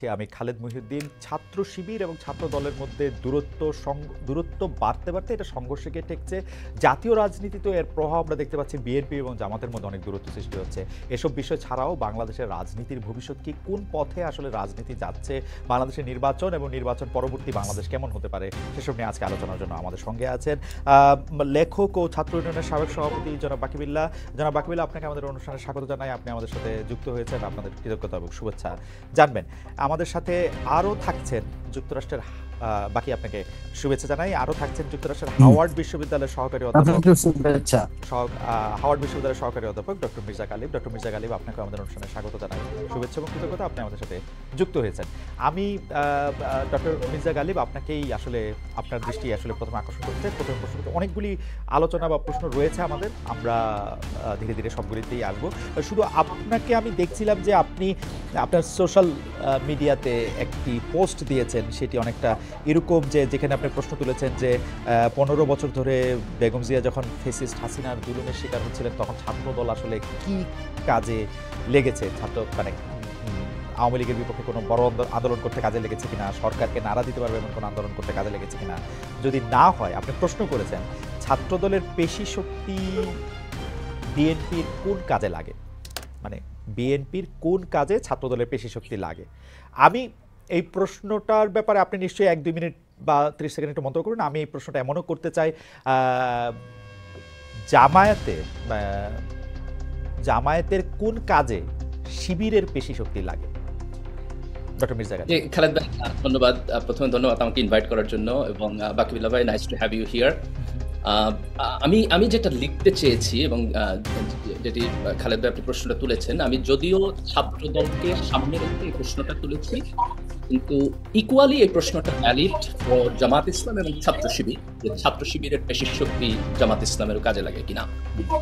আমি খালেদ মহিউদ্দিন। ছাত্র শিবির এবং ছাত্র দলের মধ্যে দূরত্ব বাড়তে বাড়তে এটা সংঘর্ষে গিয়ে ঠেকছে। জাতীয় রাজনীতিতেও এর প্রভাব আমরা দেখতে পাচ্ছি। বিএনপি এবং জামাতের মধ্যে অনেক দূরত্ব সৃষ্টি হচ্ছে। এসব বিষয় ছাড়াও বাংলাদেশের রাজনীতির ভবিষ্যৎ কি, কোন পথে আসলে রাজনীতি যাচ্ছে, বাংলাদেশের নির্বাচন এবং নির্বাচন পরবর্তী বাংলাদেশ কেমন হতে পারে, সেসব নিয়ে আজকে আলোচনার জন্য আমাদের সঙ্গে আছেন লেখক ও ছাত্র ইউনিয়নের সাবেক সভাপতি জনাব বাকি বিল্লাহ। জনাব বাকি বিল্লাহ, আপনাকে আমাদের অনুষ্ঠানে স্বাগত জানাই। আপনি আমাদের সাথে যুক্ত হয়েছেন, আপনাদের কৃতজ্ঞতা এবং শুভেচ্ছা জানবেন। আমাদের সাথে আরও থাকছেন যুক্তরাষ্ট্রের বাকি, আপনাকে শুভেচ্ছা জানাই। আরও থাকছেন যুক্তরাষ্ট্রের হাওয়ার্ড বিশ্ববিদ্যালয়ের সহকারী অধ্যাপক ডক্টর মির্জা গালিব। ডক্টর মির্জা গালিব, আপনাকে আমাদের অনুষ্ঠানে স্বাগত জানাই, শুভেচ্ছা এবং কৃতজ্ঞতা, আপনি আমাদের সাথে যুক্ত হয়েছেন। আমি ডক্টর মির্জা গালিব, আপনাকেই আসলে আপনার দৃষ্টি আসলে প্রথমে আকর্ষণ করতে, প্রথম প্রশ্ন অনেকগুলি আলোচনা বা প্রশ্ন রয়েছে আমাদের, আমরা ধীরে ধীরে সবগুলিতেই আসবো। শুধু আপনাকে আমি দেখছিলাম যে আপনি আপনার সোশ্যাল মিডিয়াতে একটি পোস্ট দিয়েছেন, সেটি অনেকটা এরকম যে যেখানে আপনি প্রশ্ন তুলেছেন যে 15 বছর ধরে বেগম জিয়া যখন ফেসিস্ট হাসিনার জুলুমের শিকার হচ্ছিলেন তখন ছাত্রদল আসলে কি কাজে লেগেছে, মানে আওয়ামী লীগের বিপক্ষে কোনো বড় আন্দোলন করতে কাজে লেগেছে কিনা, সরকারকে নাড়া দিতে পারবে এমন কোনো আন্দোলন করতে কাজে লেগেছে কিনা। যদি না হয়, আপনি প্রশ্ন করেছেন ছাত্রদলের পেশি শক্তি বিএনপির কোন কাজে লাগে, মানে বিএনপির কোন কাজে ছাত্রদলের পেশি শক্তি লাগে। আমি এই প্রশ্নটার ব্যাপারে আপনি নিশ্চয়ই 1-2 মিনিট বা 30 সেকেন্ড একটু মন্তব্য করুন। আমি এই প্রশ্নটা এমনও করতে চাই, জামায়াতের কোন কাজে শিবিরের পেশি শক্তি লাগে। ডক্টর মির্জা গালিব। খালেদ ভাই, ধন্যবাদ। প্রথমে ধন্যবাদ আমাকে ইনভাইট করার জন্য, এবং বাকি বিল্লাহ ভাই, nice to have you here. আমি যেটা লিখতে চেয়েছি এবং যেটি খালেদ ভাই আপনি প্রশ্নটা তুলেছেন, আমি যদিও ছাত্র দলকে সামনে রেখে এই প্রশ্নটা তুলেছি, কিন্তু ইকুয়ালি এই প্রশ্নটা ভ্যালিড ফর জামাত ইসলাম এবং ছাত্র শিবির, যে ছাত্র শিবিরের পেশি শক্তি জামাত ইসলামের কাজে লাগে কিনা।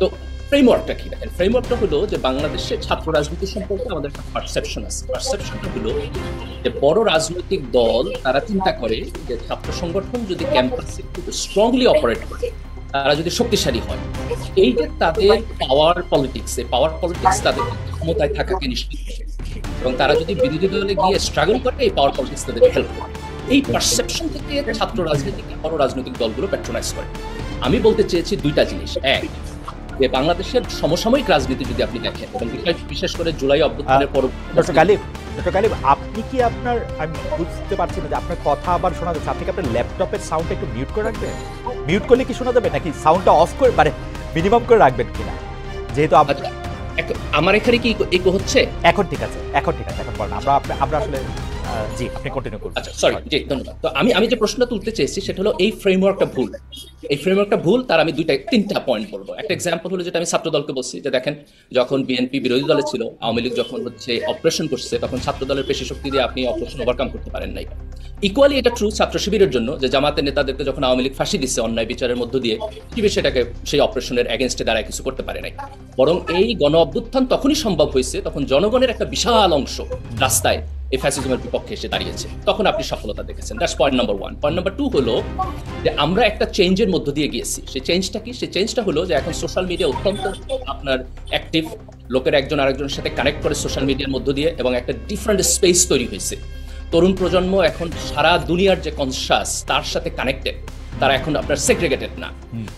তো ফ্রেমওয়ার্কটা কি? দেখেন, ফ্রেমওয়ার্কটা হলো যে বাংলাদেশে ছাত্র রাজনীতি সম্পর্কে আমাদের একটা পারসেপশন আছে। পারসেপশনটা হলো যে বড় রাজনৈতিক দল তারা চিন্তা করে যে ছাত্র সংগঠন যদি ক্যাম্পাসে খুব স্ট্রংলি অপারেট করে, তারা যদি শক্তিশালী হয়, এই যে তাদের পাওয়ার পলিটিক্স, এই পাওয়ার পলিটিক্স তাদের ক্ষমতায় থাকাকে নিশ্চিত করে, এবং তারা যদি বিরোধী দলে গিয়ে স্ট্রাগল করে, এই পাওয়ার পলিটিক্স তাদেরকে হেল্প করে। এই পারসেপশন থেকে ছাত্র রাজনীতিকে বড় রাজনৈতিক দলগুলো প্যাট্রোনাইজ করে। আমি বলতে চেয়েছি দুইটা জিনিস। এক, যে বাংলাদেশের সমসাময়িক রাজনীতি যদি আপনি দেখেন, এবং বিশেষ করে জুলাই অভ্যুত্থানের পর। ডক্টর গালিব, আপনি কি আপনার, আমি বুঝতে পারছি না যে আপনার কথা আবার শোনা যাচ্ছে, আপনি কি আপনার ল্যাপটপের সাউন্ডটা একটু মিউট করে রাখবেন? মিউট করলে কি শোনা যাবে, নাকি সাউন্ডটা অফ করে, মানে মিনিমাম করে রাখবেন কিনা? যেহেতু আমার এখানে কি ইকো হচ্ছে? এখন ঠিক আছে, এখন বলেন। আমরা আসলে জি, আপনি কন্টিনিউ করুন। আচ্ছা, সরি, জি, ধন্যবাদ। তো আমি যে প্রশ্নটা তুলতে চেয়েছি সেটা হলো এই ফ্রেমওয়ার্কটা ভুল। এই ফ্রেমওয়ার্কটা ভুল, তার আমি 3টা পয়েন্ট বলবো। একটা এক্সাম্পল হলো যেটা আমি ছাত্র দলকে বলছি, যে দেখেন, যখন বিএনপি বিরোধী দলে ছিল, আওয়ামী লীগ যখন অপারেশন করছে, তখন ছাত্র দলের পেশি শক্তি দিয়ে আপনি অপারেশন ওভারকাম করতে পারেন নাই। ইকুয়ালি এটা ট্রু ছাত্র শিবিরের জন্য, যে জামাতের নেতাদেরকে যখন আওয়ামী লীগ ফাঁসি দিচ্ছে অন্যায় বিচারের মধ্য দিয়ে, শিবির সেটাকে সেই অপারেশনের এগেনস্টে দাঁড়ায় কিছু করতে পারে নাই। বরং এই গণ অভ্যুত্থান তখনই সম্ভব হয়েছে তখন জনগণের একটা বিশাল অংশ রাস্তায় এই ফ্যাসিজমের বিপক্ষে এসে দাঁড়িয়েছে, তখন আপনি সফলতা দেখেছেন। That's point number 1। Point number 2 হলো যে আমরা একটা চেঞ্জের মধ্য দিয়ে গিয়েছি। সেই চেঞ্জটা কি? সেই চেঞ্জটা হলো যে এখন সোশ্যাল মিডিয়া অত্যন্ত আপনার অ্যাক্টিভ, লোকের একজন আরেকজনের সাথে কানেক্ট করে সোশ্যাল মিডিয়ার মধ্য দিয়ে, এবং একটা ডিফারেন্ট স্পেস তৈরি হয়েছে। তরুণ প্রজন্ম এখন সারা দুনিয়ার যে কনসাস তার সাথে কানেক্টেড, তারা এখন আপনার সেগ্রেগেটেড না।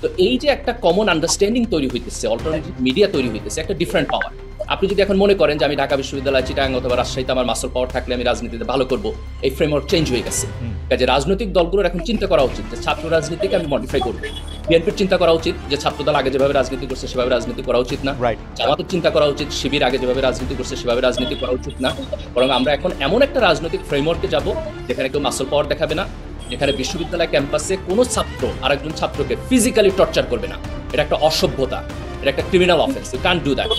তো এই যে একটা কমন আন্ডারস্ট্যান্ডিং তৈরি হইতেছে, অল্টারনেটিভ মিডিয়া তৈরি হইতেছে, একটা ডিফারেন্ট পাওয়ার। আপনি যদি এখন মনে করেন যে আমি ঢাকা বিশ্ববিদ্যালয়, চিটাগাং অথবা রাজশাহীতে আমার মাসল পাওয়ার থাকলে আমি রাজনীতিতে ভালো করব, এই ফ্রেমওয়ার্ক চেঞ্জ হয়ে গেছে। কাজে রাজনৈতিক দলগুলোর এখন চিন্তা করা উচিত যে ছাত্র রাজনীতিকে আমি মডিফাই করবো। বিএনপির চিন্তা করা উচিত যে ছাত্রদল আগে যেভাবে রাজনীতি করছে সেভাবে রাজনীতি করা উচিত না। জামাতের চিন্তা করা উচিত শিবির আগে যেভাবে রাজনীতি করছে সেভাবে রাজনীতি করা উচিত না। বরং আমরা এখন এমন একটা রাজনৈতিক ফ্রেমওয়ার্কে যাব যেখানে কেউ মাসল পাওয়ার দেখাবে না, যেখানে বিশ্ববিদ্যালয় ক্যাম্পাসে কোনো ছাত্র আরেকজন ছাত্রকে ফিজিক্যালি টর্চার করবে না। এটা একটা অসভ্যতা, এটা একটা criminal offence. You can't do that.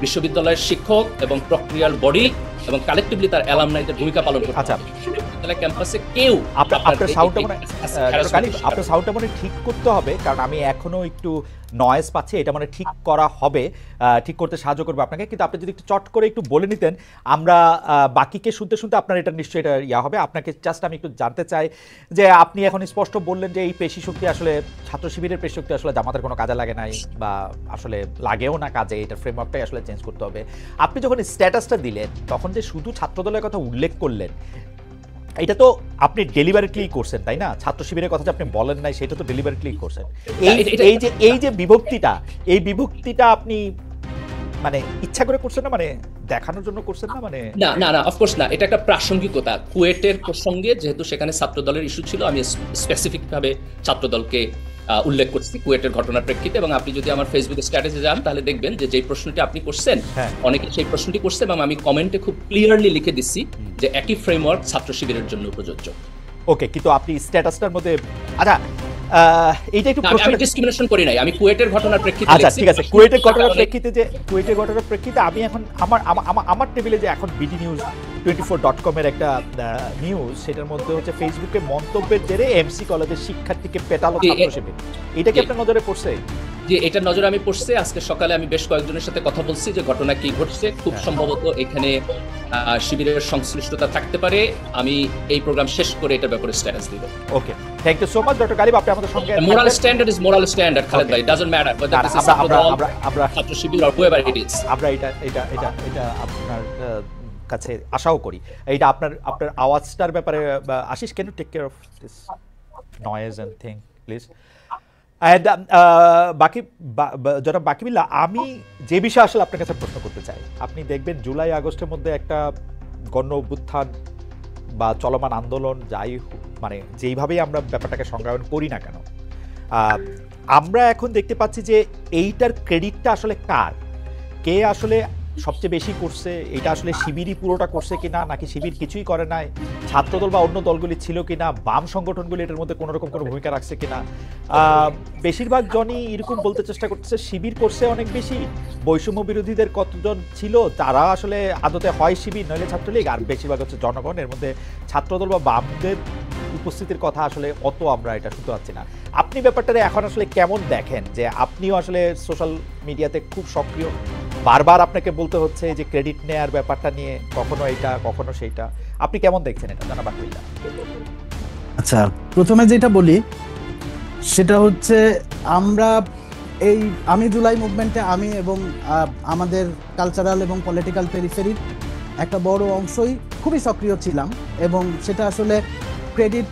বিশ্ববিদ্যালয়ের শিক্ষক এবং প্রক্রিয়াল বডি এবং কালেক্টিভলি তার অ্যালামনাইদের ভূমিকা পালন করতে হবে। বিশ্ববিদ্যালয় ক্যাম্পাসে কেউ আপনার সাউন্ডটা মানে আপনার সাউন্ডটা মানে ঠিক করতে হবে, কারণ আমি এখনো একটু নয়েজ পাচ্ছি, এটা মানে ঠিক করা হবে, ঠিক করতে সাহায্য করবে আপনাকে। কিন্তু আপনি যদি একটু চট করে একটু বলে নিতেন, আমরা বাকিকে শুনতে শুনতে আপনার এটা নিশ্চয়ই এটা ইয়া হবে। আপনাকে জাস্ট আমি একটু জানতে চাই যে আপনি এখন স্পষ্ট বললেন যে এই পেশি শক্তি আসলে ছাত্র শিবিরের পেশি শক্তি আসলে জামাতের কোনো কাজে লাগে নাই, বা আসলে লাগেও না কাজে, এটার ফ্রেমওয়ার্কটাই আসলে চেঞ্জ করতে হবে। আপনি যখন স্ট্যাটাসটা দিলেন তখন যে শুধু ছাত্রদলের কথা উল্লেখ করলেন, এটা তো আপনি ডেলিভারিটলি করছেন, তাই না? ছাত্র শিবিরের কথা যে আপনি বলেন নাই, সেটা তো ডেলিভারিটলি করছেন। এই যে বিভক্তিটা আপনি মানে ইচ্ছা করে করছেন না, মানে দেখানোর জন্য করছেন না? মানে না অফকোর্স না, এটা একটা প্রাসঙ্গিকতা। কুয়েটের প্রসঙ্গে যেহেতু সেখানে ছাত্রদলের ইস্যু ছিল, আমি স্পেসিফিক ভাবে ছাত্রদলকে উল্লেখ করছি কুয়েটের ঘটনার প্রেক্ষিতে। এবং আপনি যদি আমার ফেসবুক স্ট্যাটাসে যান তাহলে দেখবেন যে যেই প্রশ্নটি আপনি করছেন, অনেকে সেই প্রশ্নটি করছে, এবং আমি কমেন্টে খুব ক্লিয়ারলি লিখে দিচ্ছি যে একই ফ্রেমওয়ার্ক ছাত্র শিবিরের জন্য প্রযোজ্য। ওকে, কিন্তু আপনি স্ট্যাটাসটার মধ্যে আচ্ছা এইটা একটু আমি ডিসক্রিমিনেশন করি নাই, আমি কুয়েটের ঘটনার প্রেক্ষিতে আচ্ছা ঠিক আছে, কুয়েটের ঘটনার প্রেক্ষিতে আমি এখন আমার টেবিলে যে এখন বিডি নিউজ 24.com এর একটা নিউজ, সেটার মধ্যে হচ্ছে ফেসবুকে মন্তব্যের জেরে এমসি কলেজের শিক্ষার্থীকে পেটালো ছাত্র শিবির। এটা কি আপনার নজরে পড়ছে? যে এটার নজরে আমি পড়ছে। আজকে সকালে আমি বেশ কয়েকজনের সাথে কথা বলছি যে ঘটনা কি ঘটছে। খুব সম্ভবত এখানে শিবিরের সংশ্লিষ্টতা থাকতে পারে। আমি এই প্রোগ্রাম শেষ করে এটার ব্যাপারে স্ট্যাটাস দিব। Okay, thank you so much doctor Galib, আপনি আমাদের সঙ্গে। Moral standard is moral standard Khaled ভাই, doesn't matter whether this is ছাত্র শিবির or whoever it is। আমরা এটা আপনার কাছে আশাও করি। এইটা আপনার আওয়াজটার ব্যাপারে Ashis, can you take care of this noise and thing please. বাকি যারা বাকি বিল্লা, আমি যে বিষয়ে আসলে আপনার কাছে প্রশ্ন করতে চাই, আপনি দেখবেন জুলাই আগস্টের মধ্যে একটা গণ অভ্যুত্থান বা চলমান আন্দোলন যাই মানে যেইভাবেই আমরা ব্যাপারটাকে সংজ্ঞায়ন করি না কেন, আমরা এখন দেখতে পাচ্ছি যে এইটার ক্রেডিটটা আসলে কার, কে আসলে সবচেয়ে বেশি করছে, এটা আসলে শিবিরই পুরোটা করছে কিনা, নাকি শিবির কিছুই করে নাই, ছাত্রদল বা অন্য দলগুলি ছিল কিনা, বাম সংগঠনগুলি এটার মধ্যে কোনো রকম কোনো ভূমিকা রাখছে কিনা। বেশিরভাগ জনই এরকম বলতে চেষ্টা করতেছে শিবির করছে অনেক বেশি, বৈষম্য বিরোধীদের কতজন ছিল তারা আসলে আদতে হয় শিবির নইলে ছাত্রলীগ, আর বেশিরভাগ হচ্ছে জনগণ। এর মধ্যে ছাত্রদল বা বামদের উপস্থিতির কথা আসলে অত আমরা এটা শুনতে পাচ্ছি না। আপনি ব্যাপারটারে এখন আসলে কেমন দেখেন, যে আপনিও আসলে সোশ্যাল মিডিয়াতে খুব সক্রিয়, বারবার আপনাকে বলতে হচ্ছে যে ক্রেডিট নেয়ার ব্যাপারটা নিয়ে, কখনো এইটা কখনো সেইটা, আপনি কেমন দেখছেন এটা জানা বাকি? আচ্ছা, প্রথমে যেটা বলি সেটা হচ্ছে আমি জুলাই মুভমেন্টে আমি এবং আমাদের কালচারাল এবং পলিটিক্যাল পেরিফেরির একটা বড় অংশই খুবই সক্রিয় ছিলাম, এবং সেটা আসলে ক্রেডিট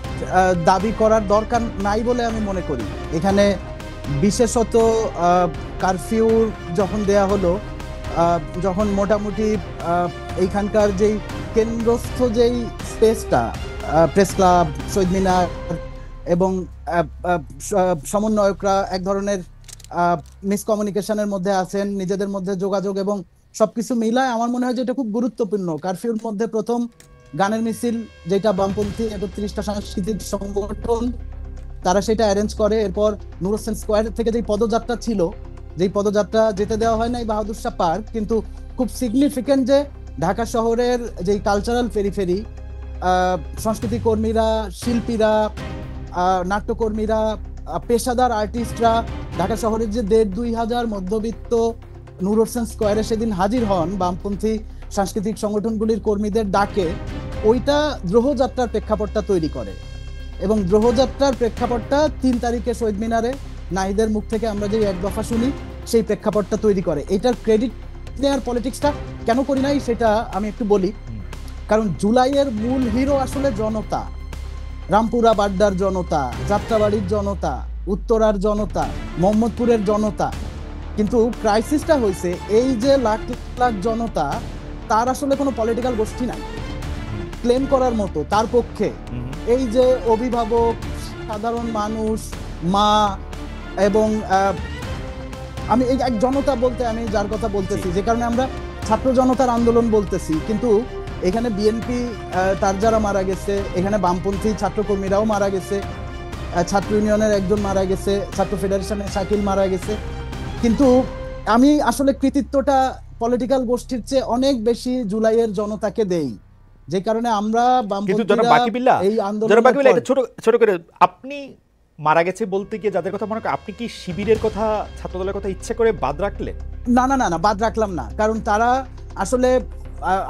দাবি করার দরকার নাই বলে আমি মনে করি। এখানে বিশেষত কারফিউ যখন দেয়া হলো, যখন মোটামুটি এইখানকার যেই কেন্দ্রস্থ যেই স্পেসটা, প্রেস ক্লাব, শহীদ মিনার এবং সমন্বয়করা এক ধরনের মিসকমিউনিকেশনের মধ্যে আছেন, নিজেদের মধ্যে যোগাযোগ এবং সবকিছু মিলায় আমার মনে হয় যে এটা খুব গুরুত্বপূর্ণ। কারফিউর মধ্যে প্রথম গানের মিছিল, যেটা বামপন্থী ৩১টা সাংস্কৃতিক সংগঠন তারা সেটা অ্যারেঞ্জ করে। এরপর নূর হোসেন স্কোয়ার থেকে যেই পদযাত্রা ছিল, যেই পদযাত্রা যেতে দেওয়া হয় নাই বাহাদুর শাহ পার্ক, কিন্তু খুব সিগনিফিকেন্ট যে ঢাকা শহরের যেই কালচারাল পেরিফেরি, সংস্কৃতি কর্মীরা, শিল্পীরা, নাট্যকর্মীরা, পেশাদার আর্টিস্টরা ঢাকা শহরের যে ১,৫০০ মধ্যবিত্ত নূর হোসেন স্কোয়ারে সেদিন হাজির হন বামপন্থী সাংস্কৃতিক সংগঠনগুলির কর্মীদের ডাকে, ওইটা দ্রোহযাত্রার প্রেক্ষাপটটা তৈরি করে। এবং দ্রোহযাত্রার প্রেক্ষাপটটা ৩ তারিখে শহীদ মিনারে নাহিদের মুখ থেকে আমরা যে এক দফা শুনি, সেই প্রেক্ষাপটটা তৈরি করে। এটার ক্রেডিট নেওয়ার পলিটিক্সটা কেন করি নাই সেটা আমি একটু বলি। কারণ জুলাইয়ের মূল হিরো আসলে জনতা, রামপুরা বাড্ডার জনতা, যাত্রাবাড়ির জনতা, উত্তরার জনতা, মোহাম্মদপুরের জনতা। কিন্তু ক্রাইসিসটা হয়েছে এই যে লাখ লাখ জনতা, তার আসলে কোনো পলিটিক্যাল গোষ্ঠী নাই ক্লেম করার মতো তার পক্ষে। এই যে অভিভাবক, সাধারণ মানুষ, মা, এবং আমি এই এক জনতা বলতে আমি যার কথা বলতেছি, যে কারণে আমরা ছাত্র জনতার আন্দোলন বলতেছি, কিন্তু এখানে বিএনপি তার যারা মারা গেছে, এখানে বামপন্থী ছাত্রকর্মীরাও মারা গেছে, ছাত্র ইউনিয়নের একজন মারা গেছে, ছাত্র ফেডারেশনের শাকিল মারা গেছে। কিন্তু আমি আসলে কৃতিত্বটা পলিটিক্যাল গোষ্ঠীর চেয়ে অনেক বেশি জুলাইয়ের জনতাকে দেই। যে কারণে আমরা কিন্তু জনাব বামপন্থীরা বাকিবিল্লাহ, এই জনাব আন্দোলনের বাকিবিল্লাহ, পর এটা ছোট ছোট করে, আপনি মারা গেছে বলতে গিয়ে যাদের কথা মনে করেন, আপনি কি শিবিরের কথা, ছাত্রদলের কথা ইচ্ছে করে বাদ রাখলেন? না না না না বাদ রাখলাম না, কারণ তারা আসলে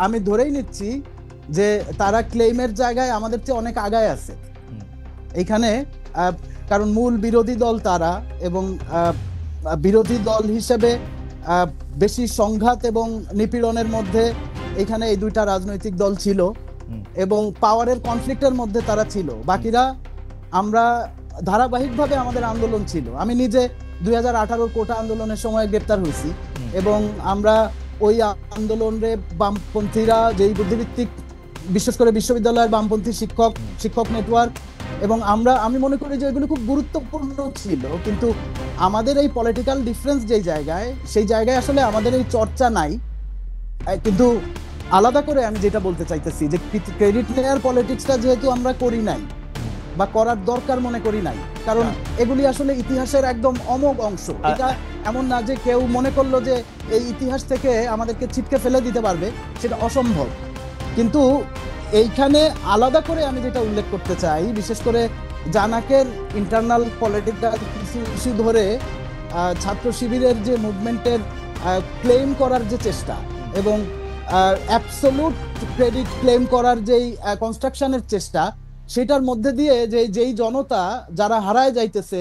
আমি ধরেই নিচ্ছি যে তারা ক্লেইমের জায়গায় আমাদের চেয়ে অনেক আগায় আছে এইখানে, কারণ মূল বিরোধী দল তারা, এবং বিরোধী দল হিসেবে বেশি সংঘাত এবং নিপীড়নের মধ্যে এখানে এই দুইটা রাজনৈতিক দল ছিল এবং পাওয়ারের কনফ্লিক্টের মধ্যে তারা ছিল। বাকিরা আমরা ধারাবাহিকভাবে আমাদের আন্দোলন ছিল। আমি নিজে 2018 কোটা আন্দোলনের সময় গ্রেপ্তার হয়েছি এবং আমরা ওই আন্দোলনে বামপন্থীরা যেই বুদ্ধিভিত্তিক, বিশেষ করে বিশ্ববিদ্যালয়ের বামপন্থী শিক্ষক নেটওয়ার্ক, এবং আমি মনে করি যে এগুলো খুব গুরুত্বপূর্ণ ছিল। কিন্তু আমাদের এই পলিটিক্যাল ডিফারেন্স যেই জায়গায়, সেই জায়গায় আসলে আমাদের এই চর্চা নাই। কিন্তু আলাদা করে আমি যেটা বলতে চাইতেছি যে ক্রেডিট নেয়ার পলিটিক্সটা যেহেতু আমরা করি নাই বা করার দরকার মনে করি নাই, কারণ এগুলি আসলে ইতিহাসের একদম অমোঘ অংশ। এটা এমন না যে কেউ মনে করলো যে এই ইতিহাস থেকে আমাদেরকে ছিটকে ফেলে দিতে পারবে, সেটা অসম্ভব। কিন্তু এইখানে আলাদা করে আমি যেটা উল্লেখ করতে চাই, বিশেষ করে জানাকের ইন্টারনাল পলিটিক্যাল ইস্যু ধরে ছাত্র শিবিরের যে মুভমেন্টের ক্লেম করার যে চেষ্টা এবং অ্যাবসলিউট ক্রেডিট ক্লেম করার যেই কনস্ট্রাকশনের চেষ্টা, সেটার মধ্যে দিয়ে যেই জনতা যারা হারায় যাইতেছে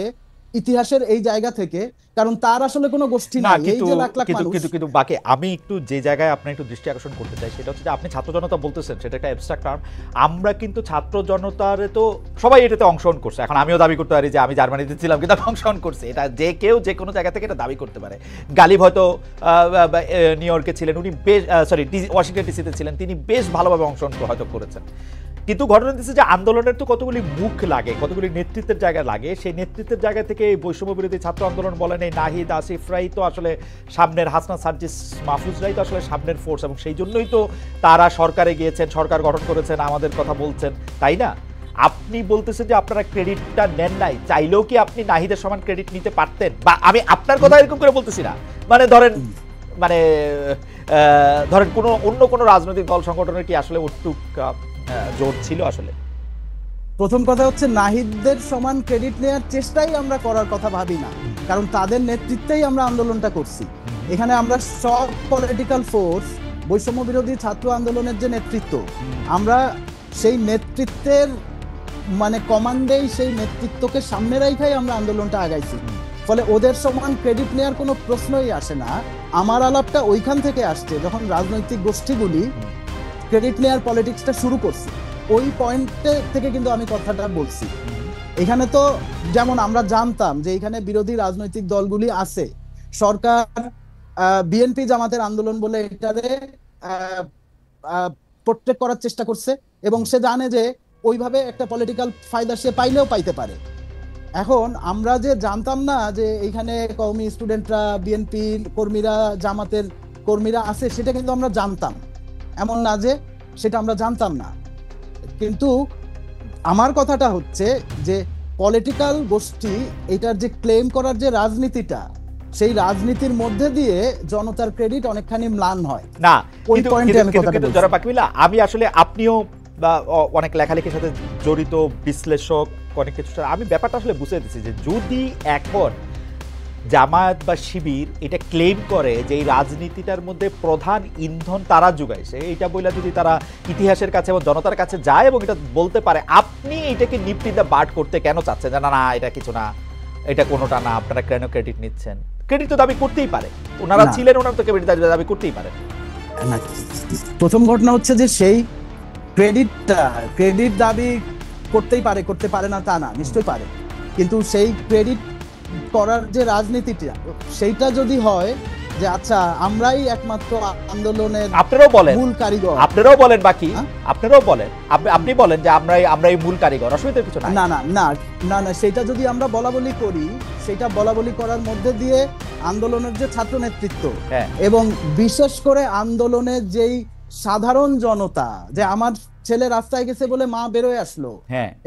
ইতিহাসের এই জায়গা থেকে, কারণ তার আসলে কোনো গোষ্ঠী নাই, এই যে লাখ লাখ মানুষ। কিন্তু বাকি আমি একটু যে জায়গায় আপনার একটু দৃষ্টি আকর্ষণ করতে চাই, সেটা হচ্ছে যে আপনি ছাত্র জনতা বলতেছেন, সেটা একটা অ্যাবস্ট্রাক্ট টার্ম। আমরা কিন্তু ছাত্র জনতার তো সবাই এটাতে অংশগ্রহণ করছে। এখন আমিও দাবি করতে পারি যে আমি জার্মানিতে ছিলাম কিন্তু অংশগ্রহণ করছি, এটা যে কেউ যে কোনো জায়গা থেকে এটা দাবি করতে পারে। গালিব হয়তো নিউ ইয়র্কে ছিলেন, উনি বেশ ওয়াশিংটন ডিসিতে ছিলেন, তিনি বেশ ভালোভাবে অংশগ্রহণ হয়তো করেছেন। কিন্তু ঘটনা দিচ্ছে যে আন্দোলনের তো কতগুলি মুখ লাগে, কতগুলি নেতৃত্বের জায়গা লাগে। সেই নেতৃত্বের জায়গা থেকে এই বৈষম্য বিরোধী ছাত্র আন্দোলন বলেন, এই নাহিদ আসিফরাই তো আসলে সামনের, হাসনা সার্জিস মাহফুজরাই তো আসলে সামনের ফোর্স, এবং সেই জন্যই তো তারা সরকারে গিয়েছেন, সরকার গঠন করেছেন, আমাদের কথা বলছেন, তাই না? আপনি বলতেছেন যে আপনারা ক্রেডিটটা নেন নাই, চাইলেও কি আপনি নাহিদের সমান ক্রেডিট নিতে পারতেন? বা আমি আপনার কথা এরকম করে বলতেছি না, ধরেন কোনো অন্য কোনো রাজনৈতিক দল সংগঠনের কি আসলে উত্তুক জোর ছিল? আসলে প্রথম কথা হচ্ছে নাহিদদের সমান ক্রেডিট নেওয়ার চেষ্টাই আমরা করার কথা ভাবি না, কারণ তাদের নেতৃত্বেই আমরা আন্দোলনটা করছি। এখানে আমরা সব পলিটিক্যাল ফোর্স, বৈষম্য বিরোধী ছাত্র আন্দোলনের যে নেতৃত্ব, আমরা সেই নেতৃত্বের কমান্ডেই, সেই নেতৃত্বকে সামনে রেখেই আমরা আন্দোলনটা আগাইছি। ফলে ওদের সমান ক্রেডিট নেওয়ার কোনো প্রশ্নই আসে না। আমার আলাপটা ওইখান থেকে আসছে, যখন রাজনৈতিক গোষ্ঠীগুলি ক্রেডিট নেয়ার পলিটিক্সটা শুরু করছে, ওই পয়েন্টে থেকে কিন্তু আমি কথাটা বলছি। এখানে তো যেমন আমরা জানতাম যে এখানে বিরোধী রাজনৈতিক দলগুলি আছে, সরকার বিএনপি জামাতের আন্দোলন বলে এটারে প্রোটেক্ট করার চেষ্টা করছে, এবং সে জানে যে ওইভাবে একটা পলিটিক্যাল ফায়দা সে পাইলেও পাইতে পারে। এখন আমরা যে জানতাম না যে এইখানে কওমি স্টুডেন্টরা, বিএনপি কর্মীরা, জামাতের কর্মীরা আছে, সেটা কিন্তু আমরা জানতাম, এমন না যে সেটা আমরা জানতাম না। কিন্তু আমার কথাটা হচ্ছে যে পলিটিক্যাল গোষ্ঠী এটার যে ক্লেম করার যে রাজনীতিটা, সেই রাজনীতির মধ্যে দিয়ে জনতার ক্রেডিট অনেকখানি ম্লান হয় না। ওই পয়েন্টে আমি কথাটা বলছি। যারা বাকিবিল্লাহ, আমি আসলে আপনিও বা অনেক লেখালেখির সাথে জড়িত বিশ্লেষক, অনেক কিছু আমি ব্যাপারটা আসলে বুঝে দিচ্ছি যে যদি এখন জামায়াত বা শিবির এটা ক্লেম করে যে এই রাজনীতিটার মধ্যে প্রধান ইন্ধন তারা যোগাইছে, এইটা বইলা যদি তারা ইতিহাসের কাছে এবং জনতার কাছে যায় এবং এটা বলতে পারে, আপনি এটাকে নিফটি দা বাট করতে কেন চাচ্ছেন? না না, এটা কিছু না, এটা কোনোটা না, আপনারা কেন ক্রেডিট নিচ্ছেন? ক্রেডিট তো দাবি করতেই পারে, ওনারা ছিলেন, ওনারা তো দাবি করতেই পারে। প্রথম ঘটনা হচ্ছে যে সেই ক্রেডিট দাবি করতেই পারে, করতে পারে না তা না, নিশ্চয়ই পারে। কিন্তু সেই ক্রেডিট করার যে রাজনীতিটা, সেইটা যদি হয় যে আচ্ছা আমরাই একমাত্র আন্দোলনের মূল কারিগর, আপনারাও বলেন, বাকি আপনারাও বলেন, আপনি বলেন যে আমরাই মূল কারিগর, অসুবিধা কিছু না। না না না না না সেটা যদি আমরা বলাবলি করি, সেটা বলাবলি করার মধ্যে দিয়ে আন্দোলনের যে ছাত্র নেতৃত্ব এবং বিশেষ করে আন্দোলনের যেই সাধারণ জনতা, যে আমার ছেলে রাস্তায় গেছে বলে মা বেরোয় আসলো,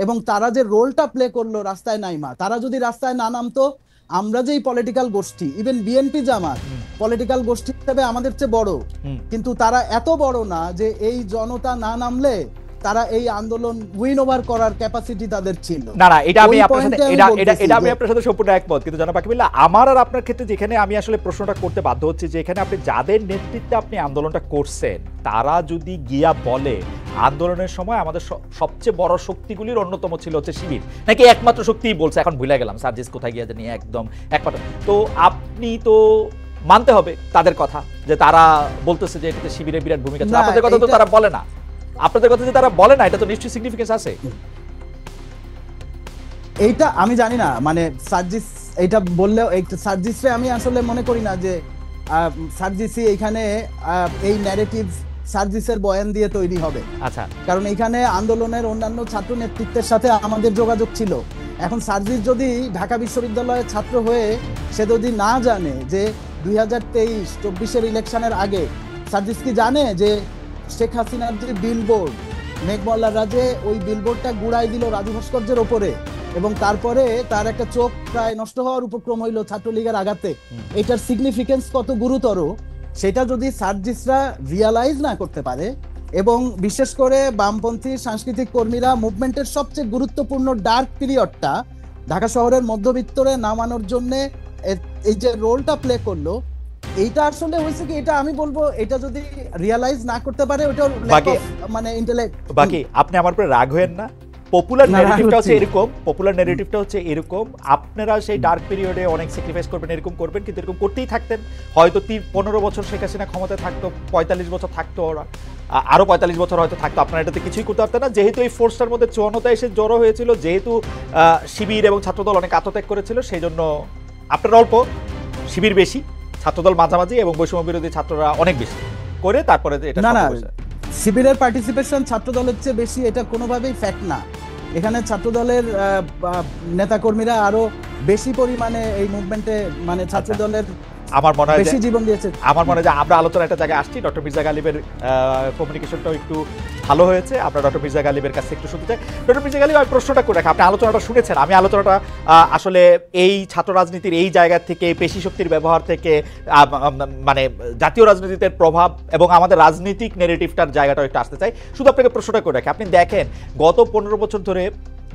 এবং তারা যে রোলটা প্লে করলো রাস্তায় নাইমা, তারা যদি রাস্তায় না নামতো আমরা যেই পলিটিক্যাল গোষ্ঠী, ইভেন বিএনপি জামাত পলিটিক্যাল গোষ্ঠী হিসেবে আমাদের চেয়ে বড়, কিন্তু তারা এত বড় না যে এই জনতা না নামলে তারা এই আন্দোলন উইন ওভার করার ক্যাপাসিটি তাদের ছিল না না, এটা আমি ওই আপনার সাথে পয়েন্টে আমি বলতেছি এটা আমি যে- আপনার সাথে সম্পূর্ণ একমত, কিন্তু জনাব বাকিবিল্লাহ, আমার আর আপনার ক্ষেত্রে যেখানে আমি আসলে প্রশ্নটা করতে বাধ্য হচ্ছি, যে এখানে আপনি যাদের নেতৃত্বে আপনি আন্দোলনটা করছেন তারা যদি গিয়া বলে আন্দোলনের সময় আমাদের সবচেয়ে বড় শক্তিগুলির অন্যতম ছিল হচ্ছে শিবির, নাকি একমাত্র শক্তিই বলছে, এখন ভুলে গেলাম সার্জিস কোথায় গিয়ে জানি একদম একমাত্র, তো আপনি তো মানতে হবে তাদের কথা যে তারা বলতেছে যে এটাতে শিবিরের বিরাট ভূমিকা ছিল। না, আপনাদের কথা তো এইটা- তারা বলে না, আপনাদের কথা যে তারা বলে না, এটা তো নিশ্চয়ই সিগনিফিকেন্স আছে। এইটা আমি জানি না, মানে সার্জিস এইটা বললেও সার্জিসরে আমি আসলে মনে করি না যে সার্জিসই এখানে এই ন্যারেটিভ সার্জিসের বয়ান দিয়ে তৈরি হবে, আচ্ছা, কারণ এখানে আন্দোলনের অন্যান্য ছাত্র নেতৃত্বের সাথে আমাদের যোগাযোগ ছিল। এখন সার্জিস যদি ঢাকা বিশ্ববিদ্যালয়ের ছাত্র হয়ে সে যদি না জানে যে 2023-24 ইলেকশনের আগে সার্জিস কি জানে যে শেখ হাসিনার যে বিলবোর্ড মেঘমল্লার রাজে ওই বিলবোর্ডটা গুড়াই দিল রাজু ভাস্কর্যের ওপরে, এবং তারপরে তার একটা চোখ প্রায় নষ্ট হওয়ার উপক্রম হইল ছাত্রলীগের আঘাতে। এটার সিগনিফিকেন্স কত গুরুতর সেটা যদি সার্জিসরা রিয়ালাইজ না করতে পারে, এবং বিশেষ করে বামপন্থী সাংস্কৃতিক কর্মীরা মুভমেন্টের সবচেয়ে গুরুত্বপূর্ণ ডার্ক পিরিয়ডটা ঢাকা শহরের মধ্যবিত্তরে নামানোর জন্য এই যে রোলটা প্লে করলো, এইটা আসলে হয়েছে কি, এটা আমি বলবো এটা যদি রিয়ালাইজ না করতে পারে ওটা মানে ইন্টেলেক্ট। বাকি আপনি আমার উপরে রাগ হয়েন না, পপুলার না, ন্যারেটিভটা রাগ হচ্ছে হচ্ছি। এরকম, পপুলার ন্যারেটিভটা হচ্ছে এরকম, আপনারা সেই ডার্ক পিরিয়ডে অনেক স্যাক্রিফাইস করবেন, এরকম করবেন, কিন্তু এরকম করতেই থাকতেন। হয়তো 15 বছর শেখ হাসিনা ক্ষমতায় থাকতো, 45 বছর থাকতো ওরা, আরো 45 বছর হয়তো থাকতো, আপনারা এটাতে কিছুই করতে পারতেন না, যেহেতু এই ফোর্সটার মধ্যে চূড়ান্ততা এসে জড়ো হয়েছিল, যেহেতু শিবির এবং ছাত্রদল অনেক আত্মত্যাগ করেছিল, সেই জন্য আপনারা অল্প, শিবির বেশি, ছাত্রদল মাঝামাঝি এবং বৈষম্য বিরোধী ছাত্ররা অনেক বেশি করে, তারপরে এটা না না, সফল হয়েছে। শিবিরের পার্টিসিপেশন ছাত্র দলের চেয়ে বেশি, এটা কোনোভাবেই ফ্যাক্ট না। এখানে ছাত্র দলের নেতাকর্মীরা আরো বেশি পরিমাণে এই মুভমেন্টে মানে ছাত্র আচ্ছা। দলের আমার মনে হয় যে বেশি জীবন দিয়েছে। আমার মনে হয় যে আমরা আলোচনা একটা জায়গায় আসছি, ডক্টর মির্জা গালিবের কমিউনিকেশনটাও একটু ভালো হয়েছে, আমরা ডক্টর মির্জা গালিবের কাছে একটু শুনতে চাই। ডক্টর মির্জা গালিব, আমি প্রশ্নটা করে রাখি, আপনি আলোচনাটা শুনেছেন, আমি আলোচনাটা আসলে এই ছাত্র রাজনীতির এই জায়গা থেকে, পেশি শক্তির ব্যবহার থেকে, মানে জাতীয় রাজনীতিতে প্রভাব এবং আমাদের রাজনৈতিক নেগেটিভটার জায়গাটাও একটু আসতে চাই। শুধু আপনাকে প্রশ্নটা করে রাখি, আপনি দেখেন গত 15 বছর ধরে,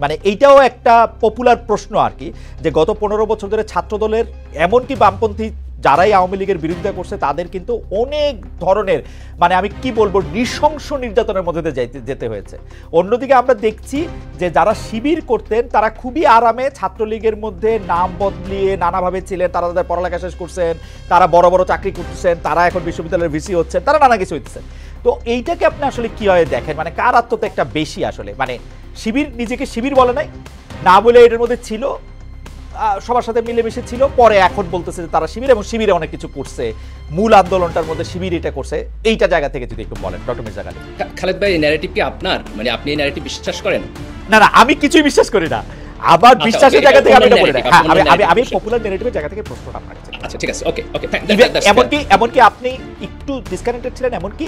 মানে এইটাও একটা পপুলার প্রশ্ন আর কি, যে গত 15 বছর ধরে ছাত্রদলের এমনকি বামপন্থী যারাই আওয়ামী লীগের বিরোধিতা করছে তাদের কিন্তু অনেক ধরনের, মানে আমি কি বলবো, নৃশংস নির্যাতনের মধ্যে দিয়ে যেতে হয়েছে। অন্যদিকে আমরা দেখছি যে যারা শিবির করতেন তারা খুবই আরামে ছাত্রলীগের মধ্যে নাম বদলিয়ে নানাভাবে ছিলেন, তারা তাদের পড়ালেখা শেষ করছেন, তারা বড় বড় চাকরি করতেছেন, তারা এখন বিশ্ববিদ্যালয়ের ভিসি হচ্ছেন, তারা নানা কিছু হইতেছেন। তো এইটাকে আপনি আসলে কিভাবে দেখেন, মানে কার আত্মত্যাগটা বেশি আসলে, মানে শিবির নিজেকে শিবির বলে নাই, না বলে এটার মধ্যে ছিল, সবার সাথে মিলেমিশে ছিল, পরে এখন বলতেছে যে তারা শিবির, এবং শিবিরে অনেক কিছু করছে, মূল আন্দোলনটার মধ্যে শিবির এটা করছে, এইটা জায়গা থেকে যদি একটু বলেন ডক্টর মির্জা গালিব। খালেদ ভাই, এই ন্যারেটিভ কি আপনার, মানে আপনি এই ন্যারেটিভ বিশ্বাস করেন? না না, আমি কিছুই বিশ্বাস করি না, আবার আচ্ছা, বিশ্বাসের okay, জায়গা এটা থেকে আমি এটা popular বলি না। narrative, হ্যাঁ, popular আমি narrative পপুলার ন্যারেটিভের জায়গা থেকে প্রশ্নটা আপনার কাছে। আচ্ছা, ঠিক আছে, ওকে ওকে, এমনকি আপনি একটু ডিসকানেক্টেড ছিলেন, এমনকি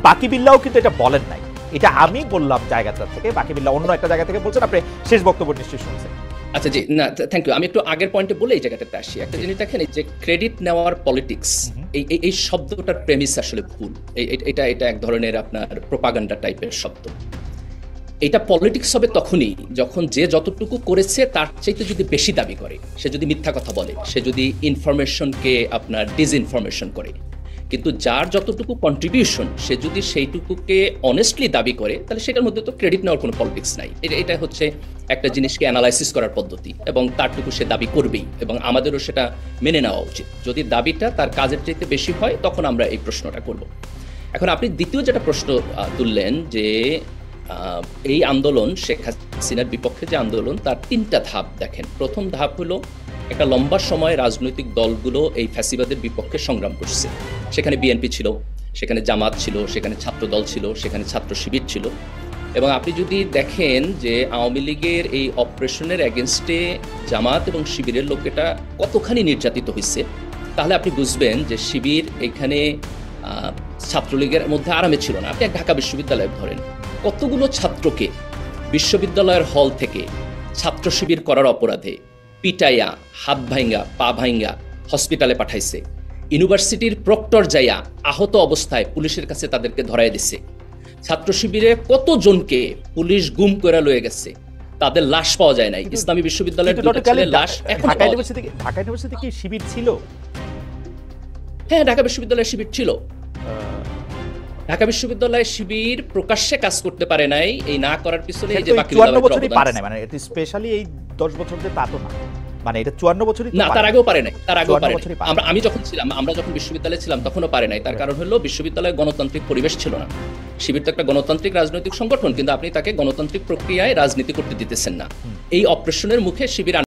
বাকি বিল্লাও কিন্তু এটা বলেন নাই, এটা আমি বললাম জায়গাটা থেকে, বাকি বিল্লাহ অন্য একটা জায়গা থেকে বলছেন, আপনি শেষ বক্তব্য নিশ্চয়ই শুনছেন। আচ্ছা জি, না থ্যাংক ইউ। আমি একটু আগের পয়েন্টে বলে এই জায়গাটাতে আসি। একটা জিনিস দেখেন, এই যে ক্রেডিট নেওয়ার পলিটিক্স, এই শব্দটার প্রেমিস আসলে ভুল। এটা এক ধরনের আপনার প্রোপাগান্ডা টাইপের শব্দ। এটা পলিটিক্স হবে তখনই যখন যে যতটুকু করেছে তার চাইতে যদি বেশি দাবি করে, সে যদি মিথ্যা কথা বলে, সে যদি ইনফরমেশনকে আপনার ডিসইনফরমেশন করে। কিন্তু যার যতটুকু কন্ট্রিবিউশন, সে যদি সেইটুকুকে অনেস্টলি দাবি করে, তাহলে সেটার মধ্যে তো ক্রেডিট নেওয়ার কোনো পলিটিক্স নাই। এটা হচ্ছে একটা জিনিসকে অ্যানালাইসিস করার পদ্ধতি, এবং তারটুকু সে দাবি করবেই, এবং আমাদেরও সেটা মেনে নেওয়া উচিত। যদি দাবিটা তার কাজের চাইতে বেশি হয়, তখন আমরা এই প্রশ্নটা করব। এখন আপনি দ্বিতীয় যেটা প্রশ্ন তুললেন, যে এই আন্দোলন, শেখ হাসিনার বিপক্ষে যে আন্দোলন, তার 3টা ধাপ দেখেন। প্রথম ধাপ হলো, একটা লম্বা সময় রাজনৈতিক দলগুলো এই ফ্যাসিবাদের বিপক্ষে সংগ্রাম করছে। সেখানে বিএনপি ছিল, সেখানে জামাত ছিল, সেখানে ছাত্রদল ছিল, সেখানে ছাত্র শিবির ছিল। এবং আপনি যদি দেখেন যে আওয়ামী লীগের এই অপারেশনের এগেনস্টে জামাত এবং শিবিরের লোকেরা কতখানি নির্যাতিত হয়েছে, তাহলে আপনি বুঝবেন যে শিবির এখানে ছাত্রলীগের মধ্যে আরামে ছিল না। আপনি ঢাকা বিশ্ববিদ্যালয়ে ধরেন, কতগুলো ছাত্রকে বিশ্ববিদ্যালয়ের হল থেকে ছাত্র শিবির করার অপরাধে পিটাইয়া, হাত ভাঙ্গা, পা ভাঙ্গা হসপিটালে পাঠাইছে। ইউনিভার্সিটির প্রক্টর যাইয়া আহত অবস্থায় পুলিশের কাছে তাদেরকে ধরাই দিছে। ছাত্র শিবিরে কতজনকে পুলিশ গুম করে লয়ে গেছে, তাদের লাশ পাওয়া যায় নাই। ইসলামী বিশ্ববিদ্যালয়ের কিন্তু দুটো ডক্টর গালিব, ছেলের লাশ এখনো ঢাকা পাওয়া যায়। ইউনিভার্সিটি কি শিবির ছিল? হ্যাঁ, ঢাকা বিশ্ববিদ্যালয়ের শিবির ছিল। ঢাকা বিশ্ববিদ্যালয়ের শিবির প্রকাশ্যে কাজ করতে পারে নাই, এই না করার পিছনে এই যে বাকি 54 বছরই অবদান পারে আছে। না, মানে এটা স্পেশালি এই 10 বছর যে তা তো না, মানে এটা 54 বছরই তো না, পারে তার আগেও পারে নাই, তার আগেও 54 পারে বছরই নাই। পারে। আমরা যখন বিশ্ববিদ্যালয়ে ছিলাম তখনও পারে নাই। তার কারণ হলো বিশ্ববিদ্যালয়ে গণতান্ত্রিক পরিবেশ ছিল না। শিবির তো একটা গণতান্ত্রিক রাজনৈতিক সংগঠন, কিন্তু আপনি তাকে গণতান্ত্রিক প্রক্রিয়ায় রাজনীতি করতে দিতেছেন না। এই অপারেশনের মুখে শিবির